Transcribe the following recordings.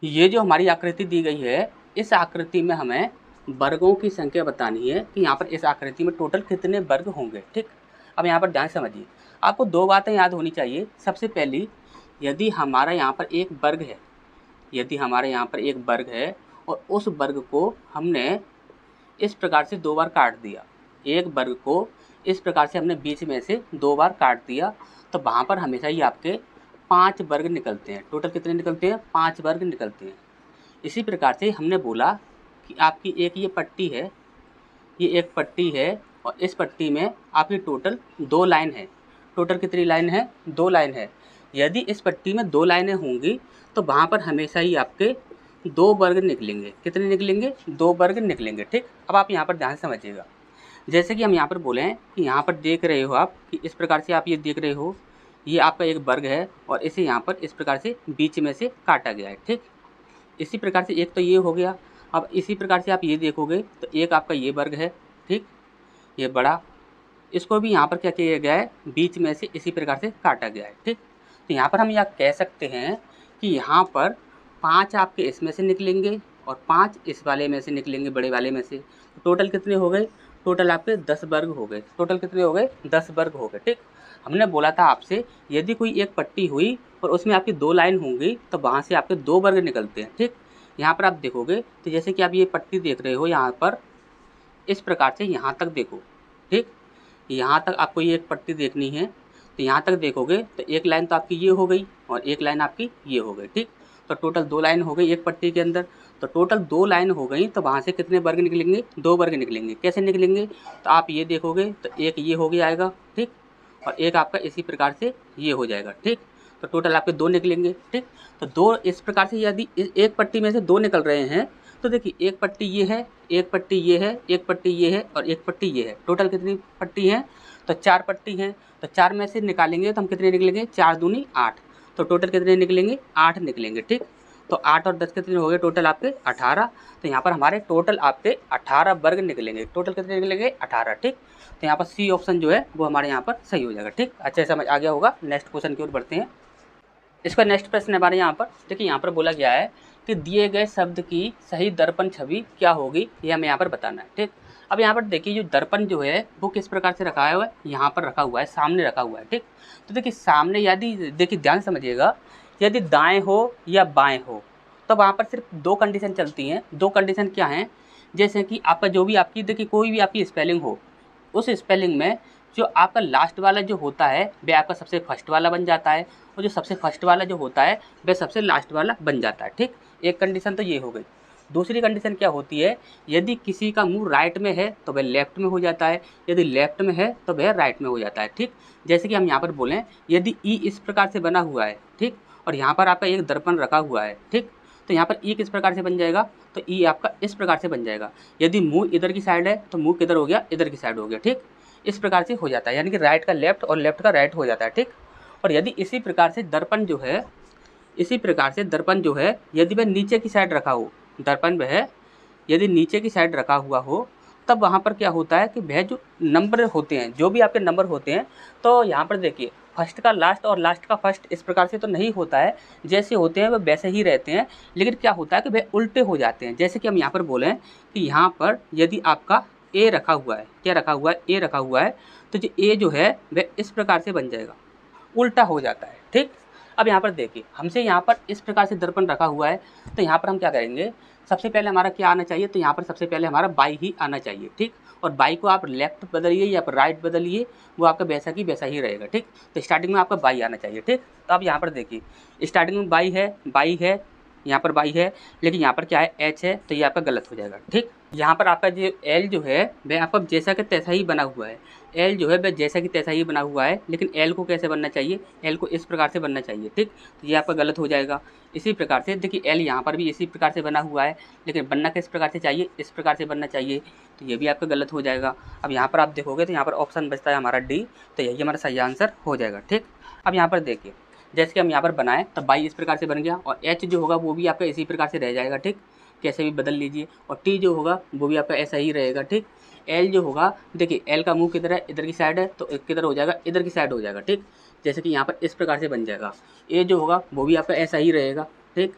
ये जो हमारी आकृति दी गई है, इस आकृति में हमें वर्गों की संख्या बतानी है कि यहाँ पर इस आकृति में टोटल कितने वर्ग होंगे। ठीक, अब यहाँ पर ध्यान समझिए, आपको दो बातें याद होनी चाहिए। सबसे पहली, यदि हमारा यहाँ पर एक वर्ग है, यदि हमारे यहाँ पर एक वर्ग है और उस वर्ग को हमने इस प्रकार से दो बार काट दिया, एक वर्ग को इस प्रकार से हमने बीच में से दो बार काट दिया, तो वहाँ पर हमेशा ही आपके 5 वर्ग निकलते हैं। टोटल कितने निकलते हैं? 5 वर्ग निकलते हैं। इसी प्रकार से हमने बोला कि आपकी एक ये पट्टी है, ये एक पट्टी है और इस पट्टी में आपकी टोटल 2 लाइन है। टोटल कितनी लाइन है? 2 लाइन है। यदि इस पट्टी में 2 लाइनें होंगी तो वहाँ पर हमेशा ही आपके 2 वर्ग निकलेंगे। कितने निकलेंगे? 2 वर्ग निकलेंगे। ठीक, अब आप यहाँ पर ध्यान समझिएगा। जैसे कि हम यहाँ पर बोले हैं कि यहाँ पर देख रहे हो आप कि इस प्रकार से आप ये देख रहे हो, ये आपका एक वर्ग है और इसे यहाँ पर इस प्रकार से बीच में से काटा गया है। ठीक, इसी प्रकार से एक तो ये हो गया। अब इसी प्रकार से आप ये देखोगे तो एक आपका ये वर्ग है, ठीक, ये बड़ा, इसको भी यहाँ पर क्या किया गया है? बीच में से इसी प्रकार से काटा गया है। ठीक, तो यहाँ पर हम यह कह सकते हैं कि यहाँ पर 5 आपके इसमें से निकलेंगे और 5 इस वाले में से निकलेंगे, बड़े वाले में से। तो टोटल कितने हो गए? टोटल आपके 10 वर्ग हो गए। टोटल कितने हो गए? 10 वर्ग हो गए। ठीक, हमने बोला था आपसे यदि कोई एक पट्टी हुई और उसमें आपकी 2 लाइन होंगी तो वहाँ से आपके 2 वर्ग निकलते हैं। ठीक, यहाँ पर आप देखोगे तो जैसे कि आप ये पट्टी देख रहे हो, यहाँ पर इस प्रकार से यहाँ तक देखो। ठीक, यहाँ तक आपको ये एक पट्टी देखनी है, तो यहाँ तक देखोगे तो एक लाइन तो आपकी ये हो गई और एक लाइन आपकी ये हो गई। ठीक, तो टोटल 2 लाइन हो गई एक पट्टी के अंदर। तो टोटल 2 लाइन हो गई तो वहाँ से कितने वर्ग निकलेंगे? 2 वर्ग निकलेंगे। कैसे निकलेंगे? तो आप ये देखोगे तो एक ये हो गया आएगा, ठीक, और एक आपका इसी प्रकार से ये हो जाएगा। ठीक, तो टोटल आपके 2 निकलेंगे। ठीक, तो 2 इस प्रकार से यदि एक पट्टी में से 2 निकल रहे हैं तो देखिए एक पट्टी ये है, एक पट्टी ये है, एक पट्टी ये है और एक पट्टी ये है। टोटल कितनी पट्टी है? तो 4 पट्टी हैं। तो 4 में से निकालेंगे तो हम कितने निकलेंगे? 4 दूनी 8। तो टोटल कितने निकलेंगे? 8 निकलेंगे। ठीक, तो 8 और 10 कितने हो गए? टोटल आपके 18। तो यहाँ पर हमारे टोटल आपके 18 वर्ग निकलेंगे। टोटल कितने निकलेंगे? 18। ठीक, तो यहाँ पर सी ऑप्शन जो है वो हमारे यहाँ पर सही हो जाएगा। ठीक, अच्छे समझ आ गया होगा। नेक्स्ट क्वेश्चन की ओर बढ़ते हैं। इसका नेक्स्ट प्रश्न हमारे यहाँ पर देखिए, यहाँ पर बोला गया है कि दिए गए शब्द की सही दर्पण छवि क्या होगी, ये हमें यहाँ पर बताना है। ठीक, अब यहाँ पर देखिए जो दर्पण जो है वो किस प्रकार से रखा हुआ है? यहाँ पर रखा हुआ है, सामने रखा हुआ है। ठीक, तो देखिए सामने यदि देखिए ध्यान समझिएगा, यदि दाएं हो या बाएं हो तो वहाँ पर सिर्फ 2 कंडीशन चलती हैं। 2 कंडीशन क्या हैं? जैसे कि आपका जो भी आपकी देखिए कोई भी आपकी स्पेलिंग हो, उस स्पेलिंग में जो आपका लास्ट वाला जो होता है वह आपका सबसे फर्स्ट वाला बन जाता है और जो सबसे फर्स्ट वाला जो होता है वह सबसे लास्ट वाला बन जाता है। ठीक, एक कंडीशन तो ये हो गई। दूसरी कंडीशन क्या होती है? यदि किसी का मुंह राइट में है तो वह लेफ्ट में हो जाता है, यदि लेफ्ट में है तो वह राइट में हो जाता है। ठीक, जैसे कि हम यहाँ पर बोलें यदि ई इस प्रकार से बना हुआ है, ठीक, और यहाँ पर आपका एक दर्पण रखा हुआ है, ठीक, तो यहाँ पर ई किस प्रकार से बन जाएगा? तो ई आपका इस प्रकार से बन जाएगा। यदि मुंह इधर की साइड है तो मुंह किधर हो गया? इधर की साइड हो गया। ठीक, इस प्रकार से हो जाता है, यानी कि राइट का लेफ्ट और लेफ्ट का राइट हो जाता है। ठीक, और यदि इसी प्रकार से दर्पण जो है, इसी प्रकार से दर्पण जो है यदि वह नीचे की साइड रखा हो, दर्पण वह यदि नीचे की साइड रखा हुआ हो तब वहाँ पर क्या होता है कि वह जो नंबर होते हैं, जो भी आपके नंबर होते हैं, तो यहाँ पर देखिए फर्स्ट का लास्ट और लास्ट का फर्स्ट इस प्रकार से तो नहीं होता है, जैसे होते हैं वह वैसे ही रहते हैं, लेकिन क्या होता है कि वह उल्टे हो जाते हैं। जैसे कि हम यहाँ पर बोलें कि यहाँ पर यदि आपका ए रखा हुआ है, क्या रखा हुआ है? ए रखा हुआ है, तो जो ए जो है वह इस प्रकार से बन जाएगा, उल्टा हो जाता है। ठीक, अब यहाँ पर देखिए हमसे यहाँ पर इस प्रकार से दर्पण रखा हुआ है, तो यहाँ पर हम क्या करेंगे? सबसे पहले हमारा क्या आना चाहिए? तो यहाँ पर सबसे पहले हमारा बाई ही आना चाहिए। ठीक, और बाई को आप लेफ्ट बदलिए या फिर राइट बदलिए, वो आपका वैसा की वैसा ही रहेगा। ठीक, तो स्टार्टिंग में आपका बाई आना चाहिए। ठीक, तो आप यहाँ पर देखिए स्टार्टिंग में बाई है, बाई है, यहाँ पर बाई है, लेकिन यहाँ पर क्या है? एच है, तो ये आपका गलत हो जाएगा। ठीक, यहाँ पर आपका जो एल जो है वह आपका जैसा कि तैसा ही बना हुआ है। एल जो है वह जैसा कि तैसा ही बना हुआ है, लेकिन एल को कैसे बनना चाहिए? एल को इस प्रकार से बनना चाहिए। ठीक, तो ये आपका गलत हो जाएगा। इसी प्रकार से देखिए एल यहाँ पर भी इसी प्रकार से बना हुआ है, लेकिन बनना किस प्रकार से चाहिए? इस प्रकार से बनना चाहिए, तो ये भी आपका गलत हो जाएगा। अब यहाँ पर आप देखोगे तो यहाँ पर ऑप्शन बचता है हमारा डी, तो यही हमारा सही आंसर हो जाएगा। ठीक, अब यहाँ पर देखिए जैसे कि हम यहाँ पर बनाएं तो बाई इस प्रकार से बन गया और एच जो होगा वो भी आपका इसी प्रकार से रह जाएगा। ठीक, कैसे भी बदल लीजिए, और टी जो होगा वो भी आपका ऐसा ही रहेगा। ठीक, एल जो होगा देखिए एल का मुंह किधर है? इधर की साइड है, तो किधर हो जाएगा? इधर की साइड हो जाएगा। ठीक, जैसे कि यहाँ पर इस प्रकार से बन जाएगा। ए जो होगा वो भी आपका ऐसा ही रहेगा। ठीक,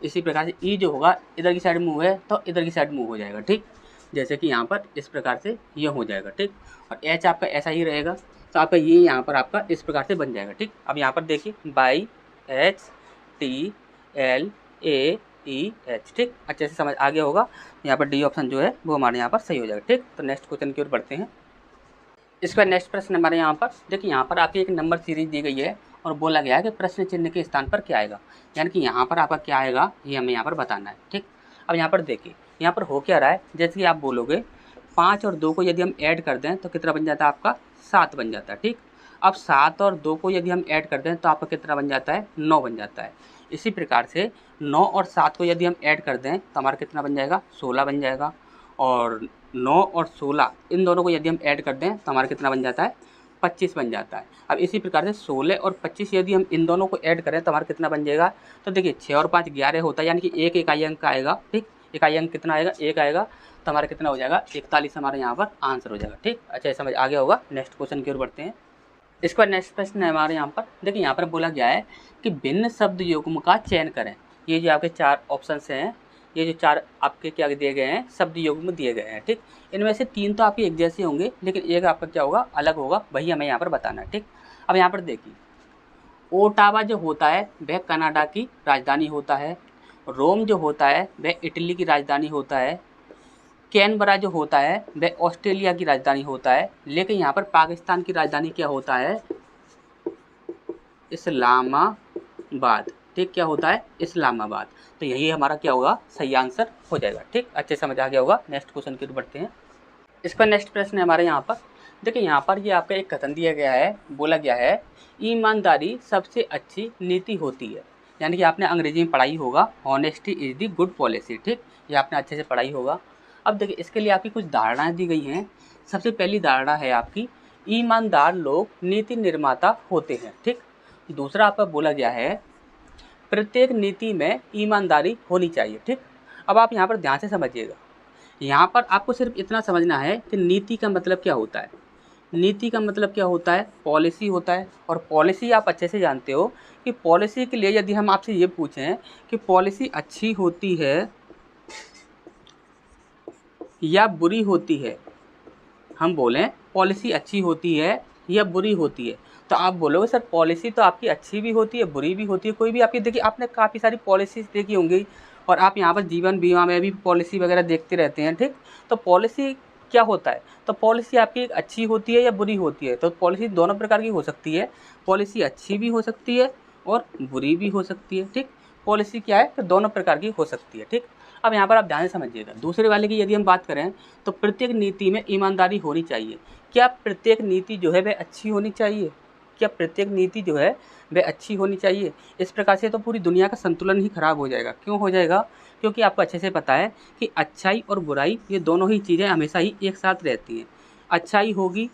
इसी प्रकार से ई जो होगा इधर की साइड मूव है तो इधर की साइड मूव हो जाएगा, ठीक। जैसे कि यहाँ पर इस प्रकार से ये हो जाएगा, ठीक। और एच आपका ऐसा ही रहेगा, तो आपका ये यहाँ पर आपका इस प्रकार से बन जाएगा, ठीक। अब यहाँ पर देखिए by H T L A E H, ठीक। अच्छे से समझ आ गया होगा। यहाँ पर डी ऑप्शन जो है वो हमारे यहाँ पर सही हो जाएगा, ठीक। तो नेक्स्ट क्वेश्चन की ओर बढ़ते हैं। इसका नेक्स्ट प्रश्न हमारे यहाँ पर देखिए, यहाँ पर आपकी एक नंबर सीरीज दी गई है और बोला गया है कि प्रश्न चिन्ह के स्थान पर क्या आएगा, यानी कि यहाँ पर आपका क्या आएगा ये हमें यहाँ पर बताना है, ठीक। अब यहाँ पर देखिए, यहाँ पर हो क्या रहा है, जैसे कि आप बोलोगे 5 और 2 को यदि हम ऐड कर दें तो कितना बन जाता है आपका 7 बन जाता है, ठीक। अब 7 और 2 को यदि हम ऐड कर दें तो आपका कितना बन जाता है 9 बन जाता है। इसी प्रकार से 9 और 7 को यदि हम ऐड कर दें तो हमारा कितना बन जाएगा 16 बन जाएगा। और 9 और 16 इन दोनों को यदि हम ऐड कर दें तो हमारा कितना बन जाता है 25 बन जाता है। अब इसी प्रकार से 16 और 25 यदि हम इन दोनों को ऐड करें तो हमारा कितना बन जाएगा, तो देखिए 6 और 5 11 होता है, यानी कि एक इकाई अंक का आएगा, ठीक। इकाई अंक कितना आएगा 1 आएगा, तो हमारा कितना हो जाएगा 41 हमारे यहाँ पर आंसर हो जाएगा, ठीक। अच्छा समझ आ गया होगा। नेक्स्ट क्वेश्चन की ओर बढ़ते हैं। इसका नेक्स्ट प्रश्न है हमारे यहाँ पर देखिए, यहाँ पर बोला गया है कि भिन्न शब्द युग्म का चयन करें। ये जो आपके 4 ऑप्शन हैं, ये जो 4 आपके क्या दिए गए हैं शब्द युग्म दिए गए हैं, ठीक। इनमें से 3 तो आपके एक जैसे होंगे, लेकिन एक आपका क्या होगा अलग होगा, वही हमें यहाँ पर बताना है, ठीक। अब यहाँ पर देखिए, ओटावा जो होता है वह कनाडा की राजधानी होता है, रोम जो होता है वह इटली की राजधानी होता है, कैनबरा जो होता है वह ऑस्ट्रेलिया की राजधानी होता है, लेकिन यहाँ पर पाकिस्तान की राजधानी क्या होता है इस्लामाबाद, ठीक। क्या होता है इस्लामाबाद। तो यही हमारा क्या होगा सही आंसर हो जाएगा, ठीक। अच्छे समझ आ गया होगा। नेक्स्ट क्वेश्चन की ओर बढ़ते हैं। इसका नेक्स्ट प्रश्न है हमारे यहाँ पर देखिए, यहाँ पर ये आपका एक कथन दिया गया है, बोला गया है ईमानदारी सबसे अच्छी नीति होती है, यानी कि आपने अंग्रेजी में पढ़ाई होगा honesty is the good policy, ठीक। ये आपने अच्छे से पढ़ाई होगा। अब देखिए, इसके लिए आपकी कुछ धारणाएं दी गई हैं। सबसे पहली धारणा है आपकी ईमानदार लोग नीति निर्माता होते हैं, ठीक। दूसरा आपका बोला गया है प्रत्येक नीति में ईमानदारी होनी चाहिए, ठीक। अब आप यहाँ पर ध्यान से समझिएगा, यहाँ पर आपको सिर्फ इतना समझना है कि नीति का मतलब क्या होता है। नीति का मतलब क्या होता है पॉलिसी होता है, और पॉलिसी आप अच्छे से जानते हो कि पॉलिसी के लिए यदि हम आपसे ये पूछें कि पॉलिसी अच्छी होती है या बुरी होती है, हम बोलें पॉलिसी अच्छी होती है या बुरी होती है, तो आप बोलोगे सर पॉलिसी तो आपकी अच्छी भी होती है बुरी भी होती है। कोई भी आपकी देखिए, आपने काफ़ी सारी पॉलिसीज देखी होंगी, और आप यहाँ पर जीवन बीमा में भी पॉलिसी वगैरह देखते रहते हैं, ठीक। तो पॉलिसी क्या होता है, तो पॉलिसी आपकी एक अच्छी होती है या बुरी होती है, तो पॉलिसी दोनों प्रकार की हो सकती है। पॉलिसी अच्छी भी हो सकती है और बुरी भी हो सकती है, ठीक। पॉलिसी क्या है, तो दोनों प्रकार की हो सकती है, ठीक। अब यहाँ पर आप ध्यान से समझिएगा, दूसरे वाले की यदि हम बात करें तो प्रत्येक नीति में ईमानदारी होनी चाहिए। क्या प्रत्येक नीति जो है वह अच्छी होनी चाहिए, क्या प्रत्येक नीति जो है वह अच्छी होनी चाहिए। इस प्रकार से तो पूरी दुनिया का संतुलन ही खराब हो जाएगा। क्यों हो जाएगा, क्योंकि आपको अच्छे से पता है कि अच्छाई और बुराई ये दोनों ही चीज़ें हमेशा ही एक साथ रहती हैं। अच्छाई होगी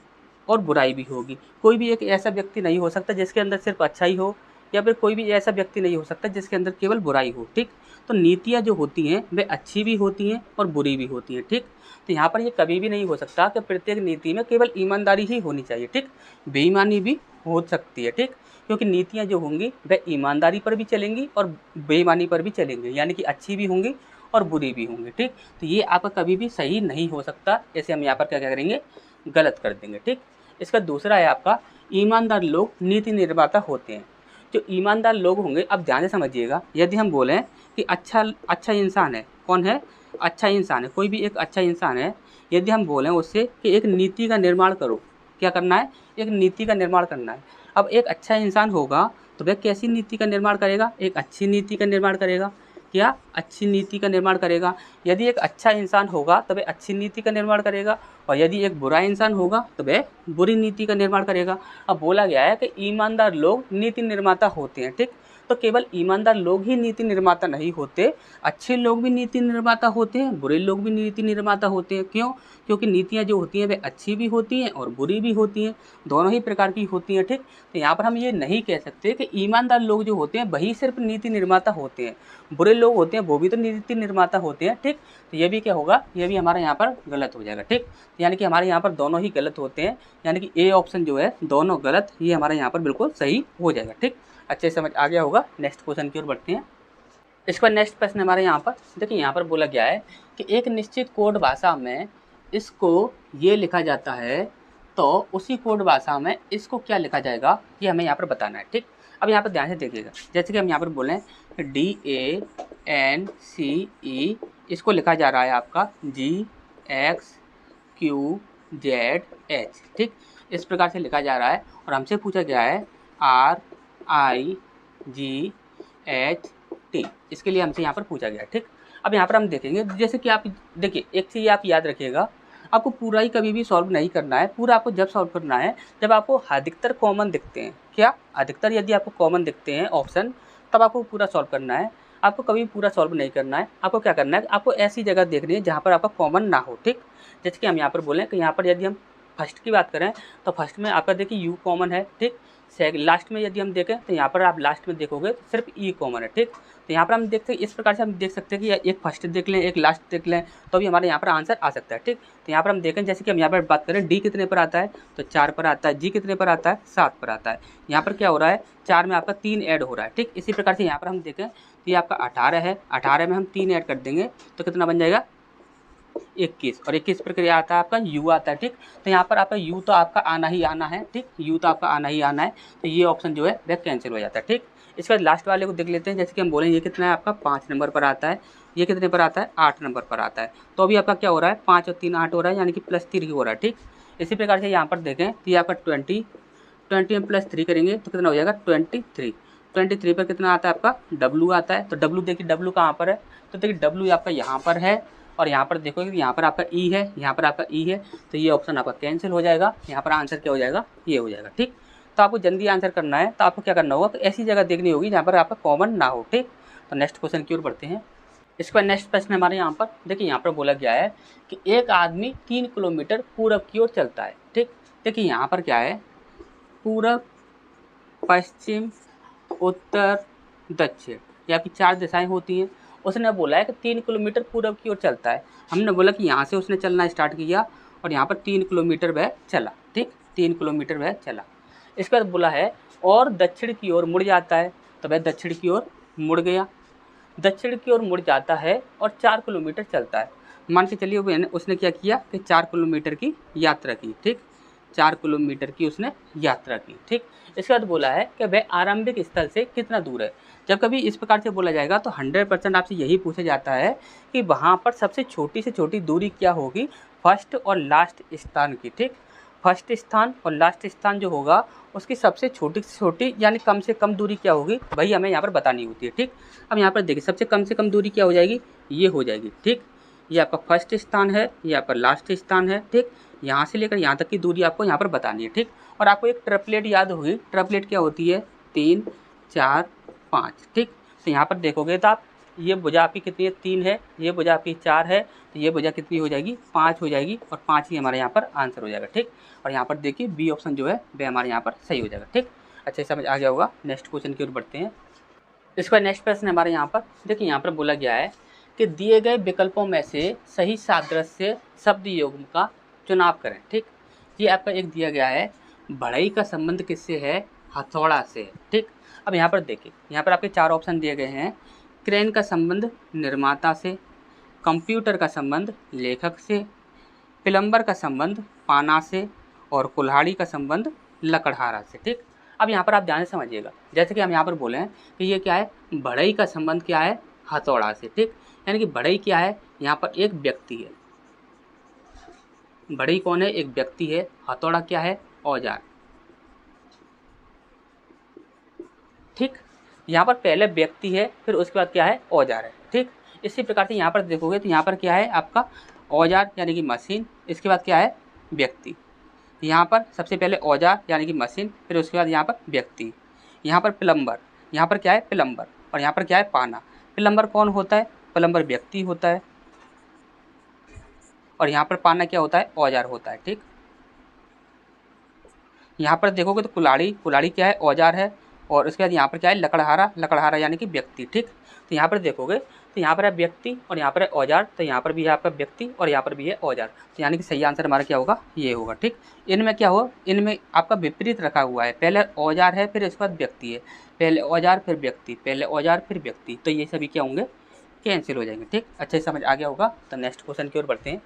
और बुराई भी होगी। कोई भी एक ऐसा व्यक्ति नहीं हो सकता जिसके अंदर सिर्फ अच्छाई हो, या फिर कोई भी ऐसा व्यक्ति नहीं हो सकता जिसके अंदर केवल बुराई हो, ठीक। तो नीतियाँ जो होती हैं वे अच्छी भी होती हैं और बुरी भी होती हैं, ठीक। तो यहाँ पर ये कभी भी नहीं हो सकता कि प्रत्येक नीति में केवल ईमानदारी ही होनी चाहिए, ठीक। बेईमानी भी हो सकती है, ठीक। क्योंकि नीतियाँ जो होंगी वह ईमानदारी पर भी चलेंगी और बेईमानी पर भी चलेंगी, यानी कि अच्छी भी होंगी और बुरी भी होंगी, ठीक। तो ये आपका कभी भी सही नहीं हो सकता, ऐसे हम यहाँ पर क्या करेंगे गलत कर देंगे, ठीक। इसका दूसरा है आपका ईमानदार लोग नीति निर्माता होते हैं। जो ईमानदार लोग होंगे, अब ध्यान से समझिएगा, यदि हम बोलें कि अच्छा इंसान है, कौन है अच्छा इंसान है, कोई भी एक अच्छा इंसान है, यदि हम बोलें उससे कि एक नीति का निर्माण करो, क्या करना है एक नीति का निर्माण करना है। अब एक अच्छा इंसान होगा तो वह कैसी नीति का निर्माण करेगा, एक अच्छी नीति का निर्माण करेगा। क्या अच्छी नीति का निर्माण करेगा। यदि एक अच्छा इंसान होगा तो वह अच्छी नीति का निर्माण करेगा, और यदि एक बुरा इंसान होगा तो वह बुरी नीति का निर्माण करेगा। अब बोला गया है कि ईमानदार लोग नीति निर्माता होते हैं, ठीक। तो केवल ईमानदार लोग ही नीति निर्माता नहीं होते, अच्छे लोग भी नीति निर्माता होते हैं, बुरे लोग भी नीति निर्माता होते हैं। क्यों, क्योंकि नीतियाँ जो होती हैं वे अच्छी भी होती हैं और बुरी भी होती हैं, दोनों ही प्रकार की होती हैं, ठीक। तो यहाँ पर हम ये नहीं कह सकते कि ईमानदार लोग जो होते हैं वही सिर्फ नीति निर्माता होते हैं, बुरे लोग होते हैं वो भी तो नीति निर्माता होते हैं, ठीक। तो ये भी क्या होगा, ये भी हमारे यहाँ पर गलत हो जाएगा, ठीक। यानी कि हमारे यहाँ पर दोनों ही गलत होते हैं, यानी कि ए ऑप्शन जो है दोनों गलत, ये हमारे यहाँ पर बिल्कुल सही हो जाएगा, ठीक। अच्छे समझ आ गया होगा। नेक्स्ट क्वेश्चन की ओर बढ़ते हैं। इसके बाद नेक्स्ट प्रश्न हमारे यहाँ पर देखिए, यहाँ पर बोला गया है कि एक निश्चित कोड भाषा में इसको ये लिखा जाता है, तो उसी कोड भाषा में इसको क्या लिखा जाएगा, ये हमें यहाँ पर बताना है। ठीक, अब यहाँ पर ध्यान से देखिएगा, जैसे कि हम यहाँ पर बोलें DANCE, इसको लिखा जा रहा है आपका GXQZH। ठीक, इस प्रकार से लिखा जा रहा है और हमसे पूछा गया है RIGHT, इसके लिए हमसे यहाँ पर पूछा गया है। ठीक, अब यहाँ पर हम देखेंगे, जैसे कि आप देखिए, एक चीज़ आप याद रखिएगा, आपको पूरा ही कभी भी सॉल्व नहीं करना है। पूरा आपको जब सॉल्व करना है जब आपको अधिकतर कॉमन दिखते हैं। क्या अधिकतर यदि आपको कॉमन दिखते हैं ऑप्शन, तब आपको पूरा सॉल्व करना है। आपको कभी पूरा सॉल्व नहीं करना है। आपको क्या करना है, आपको ऐसी जगह देखनी है जहाँ पर आपका कॉमन ना हो। ठीक, जैसे कि हम यहाँ पर बोलें कि यहाँ पर यदि हम फर्स्ट की बात करें तो फर्स्ट में आपका देखिए यू कॉमन है। ठीक, लास्ट में यदि हम देखें तो यहाँ पर आप लास्ट में देखोगे तो सिर्फ ई कॉमन है। ठीक, तो यहाँ पर हम देखते हैं, इस प्रकार से हम देख सकते हैं कि एक फर्स्ट देख लें, एक लास्ट देख लें, तो भी हमारे यहाँ पर आंसर आ सकता है। ठीक, तो यहाँ पर हम देखें, जैसे कि हम यहाँ पर बात करें डी कितने पर आता है तो 4 पर आता है, जी कितने पर आता है 7 पर आता है। यहाँ पर क्या हो रहा है, 4 में आपका 3 ऐड हो रहा है। ठीक, इसी प्रकार से यहाँ पर हम देखें तो ये आपका 18 है, 18 में हम 3 ऐड कर देंगे तो कितना बन जाएगा 21, और 21 पर क्या आता है आपका यू आता है। ठीक, तो यहाँ पर आपका यू तो आपका आना ही आना है। ठीक, यू तो आपका आना ही आना है, तो ये ऑप्शन जो है वह कैंसिल हो जाता है। ठीक, इसके बाद लास्ट वाले को देख लेते हैं, जैसे कि हम बोलें ये कितना है आपका 5 नंबर पर आता है, ये कितने पर आता है 8 नंबर पर आता है। तो अभी आपका क्या हो रहा है, 5 और 3 8 हो रहा है, यानी कि +3 हो रहा है। ठीक, इसी प्रकार से यहाँ पर देखें तो ये आपका 20 में +3 करेंगे तो कितना हो जाएगा 23 पर कितना आता है आपका W आता है। तो W देखिए, W कहाँ पर है, तो देखिए W आपका यहाँ पर है, और यहाँ पर देखोगे कि यहाँ पर आपका ई है, यहाँ पर आपका ई है, तो ये ऑप्शन आपका कैंसिल हो जाएगा। यहाँ पर आंसर क्या हो जाएगा, ये हो जाएगा। ठीक, तो आपको जल्दी आंसर करना है तो आपको क्या करना होगा, तो ऐसी जगह देखनी होगी जहाँ पर आपका कॉमन ना हो। ठीक, तो नेक्स्ट क्वेश्चन की ओर बढ़ते हैं। इसके बाद नेक्स्ट प्रश्न हमारे यहाँ पर देखिए, यहाँ पर बोला गया है कि एक आदमी 3 किलोमीटर पूरब की ओर चलता है। ठीक, देखिए यहाँ पर क्या है, पूरब, पश्चिम, उत्तर, दक्षिण, ये आपकी 4 दिशाएं होती हैं। उसने बोला है कि 3 किलोमीटर पूरब की ओर चलता है। हमने बोला कि यहाँ से उसने चलना स्टार्ट किया और यहाँ पर 3 किलोमीटर वह चला। ठीक, 3 किलोमीटर वह चला। इसके बाद बोला है और दक्षिण की ओर मुड़ जाता है, तो वह दक्षिण की ओर मुड़ गया। दक्षिण की ओर मुड़ जाता है और 4 किलोमीटर चलता है। मान के चलिए उसने क्या किया कि 4 किलोमीटर की यात्रा की। ठीक, 4 किलोमीटर की उसने यात्रा की। ठीक, इसके बाद बोला है कि वह आरंभिक स्थल से कितना दूर है। जब कभी इस प्रकार से बोला जाएगा तो 100% आपसे यही पूछा जाता है कि वहाँ पर सबसे छोटी से छोटी दूरी क्या होगी फर्स्ट और लास्ट स्थान की। ठीक, फर्स्ट स्थान और लास्ट स्थान जो होगा उसकी सबसे छोटी से छोटी यानी कम से कम दूरी क्या होगी, वही हमें यहाँ पर बतानी होती है। ठीक, अब यहाँ पर देखिए सबसे कम से कम दूरी क्या हो जाएगी, ये हो जाएगी। ठीक, ये आपका फर्स्ट स्थान है, ये आपका लास्ट स्थान है। ठीक, यहाँ से लेकर यहाँ तक की दूरी आपको यहाँ पर बतानी है। ठीक, और आपको एक ट्रिपलेट याद होगी, ट्रिपलेट क्या होती है 3 4 5। ठीक, तो यहाँ पर देखोगे तो आप ये भुजा आपकी कितनी है 3 है, ये भुजा आपकी 4 है, तो ये भुजा कितनी हो जाएगी 5 हो जाएगी, और 5 ही हमारे यहाँ पर आंसर हो जाएगा। ठीक, और यहाँ पर देखिए बी ऑप्शन जो है वह हमारे यहाँ पर सही हो जाएगा। ठीक, अच्छे से समझ आ गया होगा। नेक्स्ट क्वेश्चन की ओर बढ़ते हैं। इसका नेक्स्ट प्रश्न हमारे यहाँ पर देखिए, यहाँ पर बोला गया है कि दिए गए विकल्पों में से सही सादृश्य शब्द युग्म का चुनाव करें। ठीक, ये आपका एक दिया गया है, बढ़ई का संबंध किससे है, हथौड़ा से। ठीक, अब यहाँ पर देखिए, यहाँ पर आपके 4 ऑप्शन दिए गए हैं। क्रेन का संबंध निर्माता से, कंप्यूटर का संबंध लेखक से, प्लम्बर का संबंध पाना से, और कुल्हाड़ी का संबंध लकड़हारा से। ठीक, अब यहाँ पर आप ध्यान से समझिएगा, जैसे कि हम यहाँ पर बोले हैं कि ये क्या है, बढ़ई का संबंध क्या है, हथौड़ा से। ठीक, यानी कि बढ़ई क्या है, यहाँ पर एक व्यक्ति है। बढ़ई कौन है, एक व्यक्ति है। हथौड़ा क्या है, औजार। ठीक, यहाँ पर पहले व्यक्ति है, फिर उसके बाद क्या है, औजार है। ठीक, इसी प्रकार से यहाँ पर देखोगे तो यहाँ पर क्या है आपका औजार यानी कि मशीन, इसके बाद क्या है व्यक्ति। यहाँ पर सबसे पहले औजार यानी कि मशीन, फिर उसके बाद यहाँ पर व्यक्ति। यहाँ पर प्लम्बर, यहाँ पर क्या है प्लम्बर, और यहाँ पर क्या है पाना। प्लम्बर कौन होता है, प्लम्बर व्यक्ति होता है, और यहाँ पर पाना क्या होता है, औजार होता है। ठीक, यहाँ पर देखोगे तो कुल्हाड़ी, कुल्हाड़ी क्या है, औजार है, और उसके बाद यहाँ पर क्या है लकड़हारा, लकड़हारा यानी कि व्यक्ति। ठीक, तो यहाँ पर देखोगे तो यहाँ पर है व्यक्ति और यहाँ पर है औजार, तो यहाँ पर भी है आपका व्यक्ति और यहाँ पर भी है औजार, तो यानी कि सही आंसर हमारा क्या होगा, ये होगा। ठीक, इनमें क्या हो, इनमें आपका विपरीत रखा हुआ है, पहले औजार है फिर इसके बाद व्यक्ति है, पहले औजार फिर व्यक्ति, पहले औजार फिर व्यक्ति, तो ये सभी क्या होंगे, कैंसिल हो जाएंगे। ठीक, अच्छे से समझ आ गया होगा। तो नेक्स्ट क्वेश्चन की ओर बढ़ते हैं।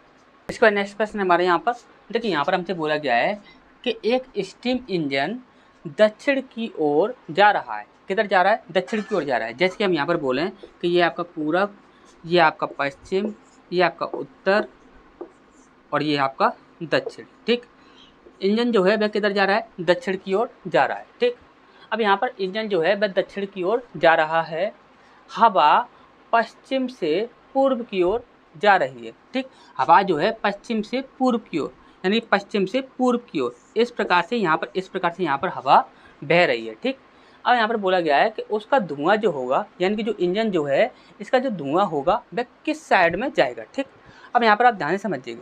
इसके बाद नेक्स्ट प्रश्न हमारे यहाँ पर देखिए, यहाँ पर हमसे बोला गया है कि एक स्टीम इंजन दक्षिण की ओर जा रहा है। किधर जा रहा है, दक्षिण की ओर जा रहा है। जैसे कि हम यहाँ पर बोलें कि ये आपका पूरब, ये आपका पश्चिम, ये आपका उत्तर और ये आपका दक्षिण। ठीक, इंजन जो है वह किधर जा रहा है, दक्षिण की ओर जा रहा है। ठीक, अब यहाँ पर इंजन जो है वह दक्षिण की ओर जा रहा है, हवा पश्चिम से पूर्व की ओर जा रही है। ठीक, हवा जो है पश्चिम से पूर्व की ओर, यानी पश्चिम से पूर्व की ओर, इस प्रकार से यहाँ पर हवा बह रही है। ठीक, अब यहाँ पर बोला गया है कि उसका धुआं जो होगा, यानी कि जो इंजन जो है इसका जो धुआं होगा वह किस साइड में जाएगा। ठीक, अब यहाँ पर आप ध्यान से समझिएगा,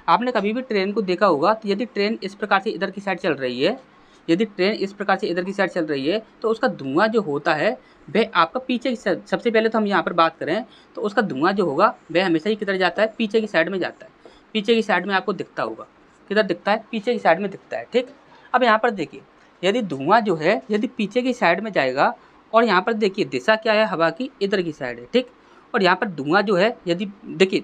आपने कभी भी ट्रेन को देखा होगा, तो यदि ट्रेन इस प्रकार से इधर की साइड चल रही है, यदि ट्रेन इस प्रकार से इधर की साइड चल रही है, तो उसका धुआं जो होता है वह आपका पीछे की साइड, सबसे पहले तो हम यहाँ पर बात करें तो उसका धुआं जो होगा वह हमेशा ही किधर जाता है, पीछे की साइड में जाता है। पीछे की साइड में आपको दिखता होगा, किधर दिखता है, पीछे की साइड में दिखता है। ठीक, अब यहाँ पर देखिए, यदि धुआं जो है यदि पीछे की साइड में जाएगा, और यहाँ पर देखिए दिशा क्या है हवा की, इधर की साइड है। ठीक, और यहाँ पर धुआं जो है, यदि देखिए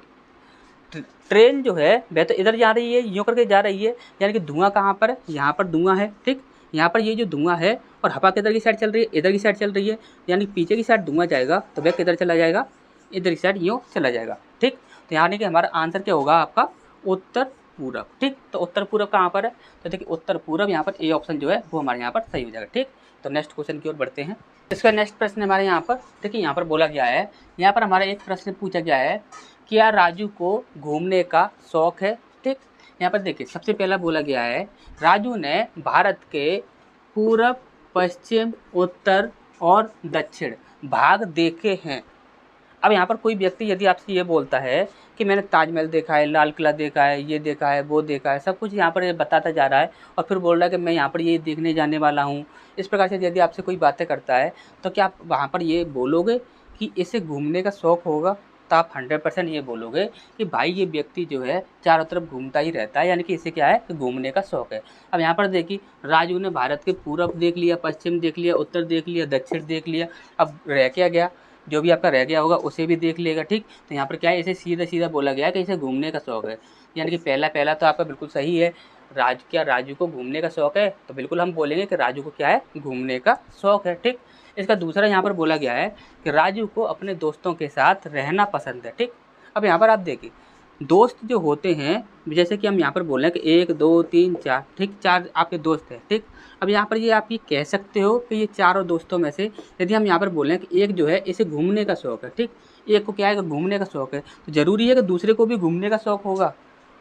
ट्रेन जो है वह तो इधर जा रही है, यूँ करके जा रही है, यानी कि धुआं कहाँ पर है, यहाँ पर धुआं है। ठीक, यहाँ पर ये जो धुआं है और हवा किधर की साइड चल रही है, इधर की साइड चल रही है, यानी पीछे की साइड धुआं जाएगा तो वह किधर चला जाएगा, इधर की साइड यूँ चला जाएगा। ठीक, तो यानी कि हमारा आंसर क्या होगा आपका, उत्तर पूरब। ठीक, तो उत्तर पूरब कहाँ पर है, तो देखिए उत्तर पूरब, यहाँ पर ए ऑप्शन जो है वो हमारे यहाँ पर सही हो जाएगा। ठीक, तो नेक्स्ट क्वेश्चन की ओर बढ़ते हैं। इसका नेक्स्ट प्रश्न हमारे यहाँ पर देखिए, यहाँ पर बोला गया है, यहाँ पर हमारा एक प्रश्न पूछा गया है, क्या राजू को घूमने का शौक है। ठीक, यहाँ पर देखिए सबसे पहला बोला गया है, राजू ने भारत के पूरब, पश्चिम, उत्तर और दक्षिण भाग देखे हैं। अब यहाँ पर कोई व्यक्ति यदि आपसे ये बोलता है कि मैंने ताजमहल देखा है, लाल किला देखा है, ये देखा है, वो देखा है, सब कुछ यहाँ पर बताता जा रहा है, और फिर बोल रहा है कि मैं यहाँ पर ये देखने जाने वाला हूँ, इस प्रकार से यदि आपसे कोई बातें करता है, तो क्या आप वहाँ पर ये बोलोगे कि इसे घूमने का शौक़ होगा, तो आप 100% ये बोलोगे कि भाई ये व्यक्ति जो है चारों तरफ घूमता ही रहता है, यानी कि इसे क्या है कि घूमने का शौक़ है। अब यहाँ पर देखिए, राजू ने भारत के पूरब देख लिया, पश्चिम देख लिया, उत्तर देख लिया, दक्षिण देख लिया, अब रह क्या गया, जो भी आपका रह गया होगा उसे भी देख लेगा। ठीक, तो यहाँ पर क्या है, इसे सीधा सीधा बोला गया है कि इसे घूमने का शौक़ है, यानी कि पहला तो आपका बिल्कुल सही है। क्या राजू को घूमने का शौक़ है, तो बिल्कुल हम बोलेंगे कि राजू को क्या है, घूमने का शौक़ है। ठीक, इसका दूसरा यहाँ पर बोला गया है कि राजू को अपने दोस्तों के साथ रहना पसंद है। ठीक, अब यहाँ पर आप देखिए, दोस्त जो होते हैं, जैसे कि हम यहाँ पर बोल रहे हैं कि 1 2 3 4, ठीक, 4 आपके दोस्त हैं। ठीक, अब यहाँ पर ये आप ये कह सकते हो कि ये चारों दोस्तों में से यदि हम यहाँ पर बोलें कि एक जो है इसे घूमने का शौक़ है, ठीक, एक को क्या है कि घूमने का शौक़ है, तो ज़रूरी है कि दूसरे को भी घूमने का शौक़ होगा।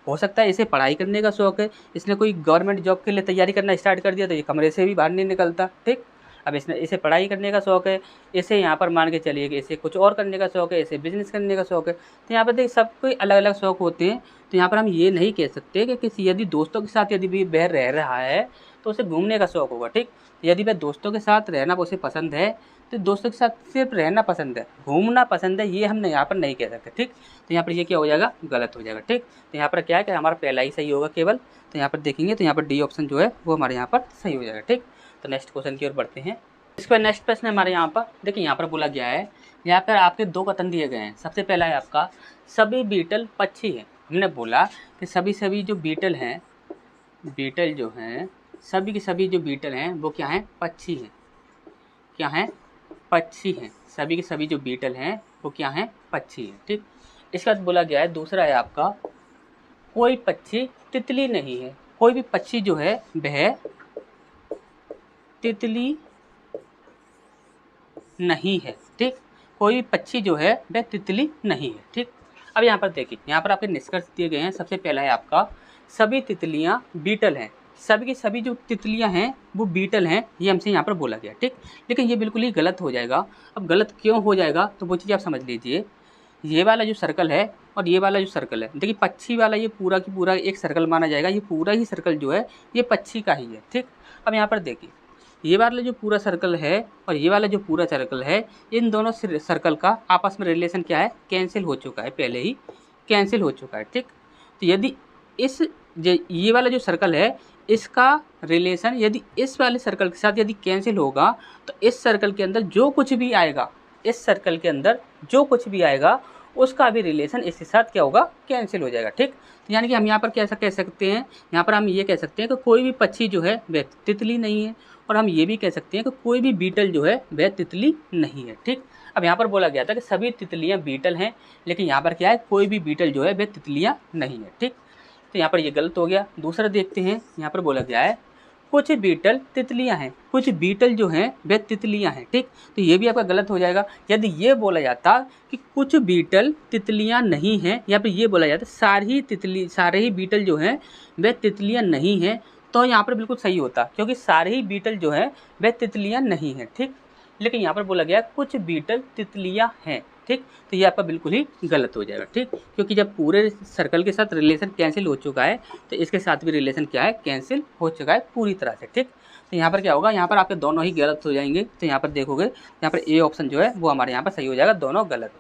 हो सकता है इसे पढ़ाई करने का शौक़ है, इसने कोई गवर्नमेंट जॉब के लिए तैयारी करना स्टार्ट कर दिया तो ये कमरे से भी बाहर नहीं निकलता। ठीक, अब इसे पढ़ाई करने का शौक़ है, इसे यहाँ पर मान के चलिए कि इसे कुछ और करने का शौक़ है, इसे बिजनेस करने का शौक़ है, तो यहाँ पर देखिए सबको अलग अलग शौक़ होते हैं। तो यहाँ पर हम ये नहीं कह सकते कि किसी यदि दोस्तों के साथ यदि भी वह रह रहा है तो उसे घूमने का शौक़ होगा। ठीक, यदि वह दोस्तों के साथ रहना उसे पसंद है तो दोस्तों के साथ सिर्फ रहना पसंद है, घूमना पसंद है, ये हम यहाँ पर नहीं कह सकते। ठीक, तो यहाँ पर ये क्या हो जाएगा, गलत हो जाएगा। ठीक, तो यहाँ पर क्या है कि हमारा पहला ही सही होगा केवल, तो यहाँ पर देखेंगे तो यहाँ पर डी ऑप्शन जो है वो हमारे यहाँ पर सही हो जाएगा। ठीक, तो नेक्स्ट क्वेश्चन की ओर बढ़ते हैं। इसके बाद नेक्स्ट प्रश्न हमारे यहाँ पर देखिए, यहाँ पर बोला गया है, यहाँ पर आपके 2 कथन दिए गए हैं। सबसे पहला है आपका, सभी बीटल पक्षी हैं। हमने बोला कि सभी जो बीटल हैं, बीटल जो हैं, सभी के सभी जो बीटल हैं वो क्या हैं, पक्षी हैं। क्या हैं, पक्षी हैं। सभी के सभी जो बीटल हैं वो क्या हैं, पक्षी हैं। ठीक, इसके बाद बोला गया है, दूसरा है आपका, कोई पक्षी तितली नहीं है। कोई भी पक्षी जो है वह तितली नहीं है। ठीक, कोई भी पक्षी जो है वह तितली नहीं है। ठीक, अब यहाँ पर देखिए, यहाँ पर आपके निष्कर्ष दिए गए हैं। सबसे पहला है आपका, सभी तितलियाँ बीटल हैं। सभी की सभी जो तितलियाँ हैं वो बीटल हैं, ये हमसे यहाँ पर बोला गया। ठीक, लेकिन ये बिल्कुल ही गलत हो जाएगा। अब गलत क्यों हो जाएगा, तो वो चीज़ आप समझ लीजिए। ये वाला जो सर्कल है और ये वाला जो सर्कल है, देखिए पक्षी वाला ये पूरा की पूरा एक सर्कल माना जाएगा। ये पूरा ही सर्कल जो है ये पक्षी का ही है। ठीक, अब यहाँ पर देखिए, ये वाला जो पूरा सर्कल है और ये वाला जो पूरा सर्कल है, इन दोनों सर्कल का आपस में रिलेशन क्या है, कैंसिल हो चुका है, पहले ही कैंसिल हो चुका है। ठीक, तो यदि ये वाला जो सर्कल है इसका रिलेशन यदि इस वाले सर्कल के साथ यदि कैंसिल होगा तो इस सर्कल के अंदर जो कुछ भी आएगा, इस सर्कल के अंदर जो कुछ भी आएगा उसका भी रिलेशन इसके साथ क्या होगा, कैंसिल हो जाएगा। ठीक, तो यानी कि हम यहाँ पर कैसा कह सकते हैं, यहाँ पर हम ये कह सकते हैं कि कोई भी पक्षी जो है वह तितली नहीं है, और हम ये भी कह सकते हैं कि कोई भी बीटल जो है वह तितली नहीं है। ठीक, अब यहाँ पर बोला गया था कि सभी तितलियाँ बीटल हैं, लेकिन यहाँ पर क्या है, कोई भी बीटल जो है वह तितलियाँ नहीं है। ठीक, तो यहाँ पर ये गलत हो गया। दूसरा देखते हैं, यहाँ पर बोला गया है कुछ बीटल तितलियां हैं, कुछ बीटल जो हैं वे तितलियां हैं। ठीक, तो ये भी आपका गलत हो जाएगा। यदि ये बोला जाता कि कुछ बीटल तितलियां नहीं हैं, या फिर ये बोला जाता सारे ही बीटल जो हैं वे तितलियां नहीं हैं, तो यहाँ पर बिल्कुल सही होता, क्योंकि सारे ही बीटल जो हैं वे तितलियां नहीं हैं। ठीक, लेकिन यहाँ पर बोला गया कुछ बीटल तितलियां हैं। ठीक, तो ये आपका बिल्कुल ही गलत हो जाएगा। ठीक, क्योंकि जब पूरे सर्कल के साथ रिलेशन कैंसिल हो चुका है तो इसके साथ भी रिलेशन क्या है, कैंसिल हो चुका है पूरी तरह से। ठीक, तो यहाँ पर क्या होगा, यहाँ पर आपके दोनों ही गलत हो जाएंगे। तो यहाँ पर देखोगे, यहाँ पर ए ऑप्शन जो है वो हमारे यहाँ पर सही हो जाएगा, दोनों गलत।